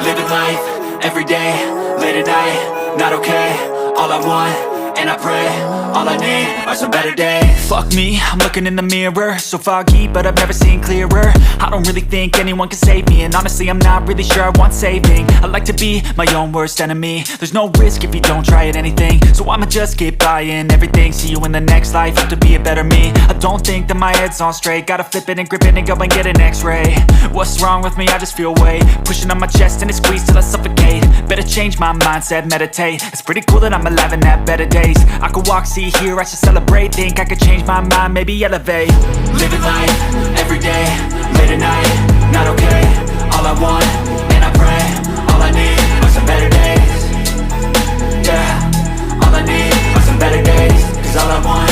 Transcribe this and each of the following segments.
Living life, everyday, late at night, not okay. All I want, and I pray, all I need are some better days. Fuck me, I'm looking in the mirror, so foggy, but I've never seen clearer. I don't really think anyone can save me, and honestly I'm not really sure I want saving. I like to be my own worst enemy. There's no risk if you don't try at anything, so I'ma just keep buying everything. See you in the next life, have to be a better me. I don't think that my head's on straight, gotta flip it and grip it and go and get an x-ray. What's wrong with me? I just feel weight pushing on my chest and it squeezes till I suffocate. Better change my mindset, meditate. It's pretty cool that I'm alive and have better days. I could walk, see, hear, I should celebrate. Think I could change my mind, maybe elevate. Living life, everyday, late at night, not okay. All I want, and I pray, all I need are some better days. Yeah, all I need are some better days. Cause all I want,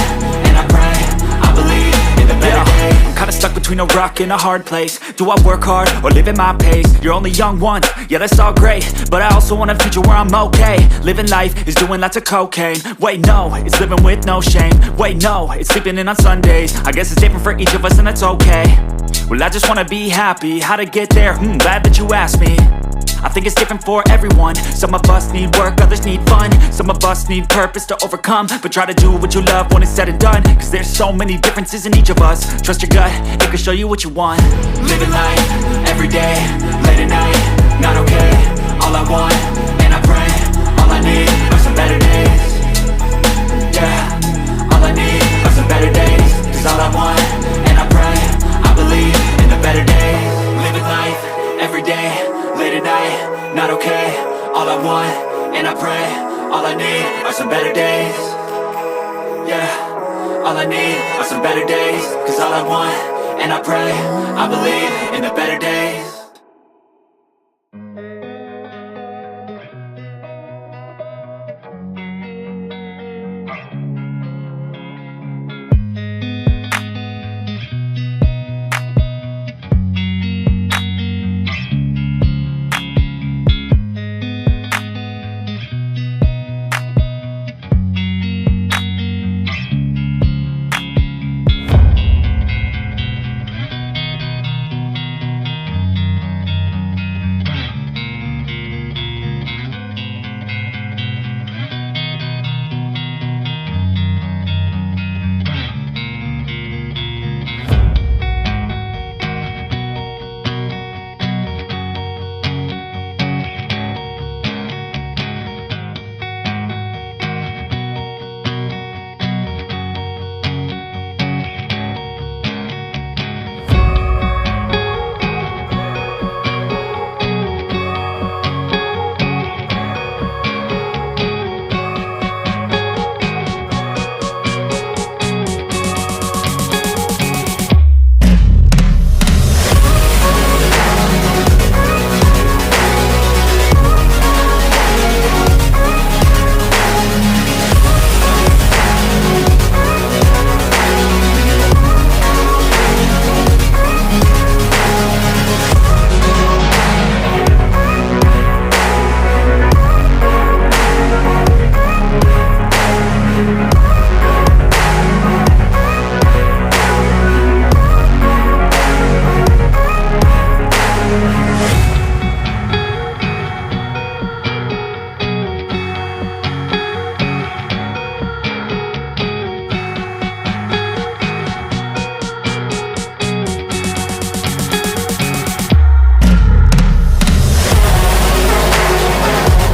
and I pray, I believe in the better days. I'm kinda stuck between a rock and a hard place. Do I work hard or live at my pace? You're only young once, yeah that's all great, but I also want a future where I'm okay. Living life is doing lots of cocaine. Wait no, it's living with no shame. Wait no, it's sleeping in on Sundays. I guess it's different for each of us and that's okay. Well I just wanna be happy, how to get there? Glad that you asked me. I think it's different for everyone. Some of us need work, others need fun. Some of us need purpose to overcome. But try to do what you love when it's said and done. Cause there's so many differences in each of us. Trust your gut, it can show you what you want. Living life, everyday, late at night, not okay. All I want, and I pray, all I need are some better days. Yeah, all I need are some better days. Cause all I want, and I pray, I believe in the better days. Living life, everyday, late at night, not okay. All I want, and I pray, all I need are some better days. Yeah, all I need are some better days. Cause all I want, and I pray, I believe in the better days.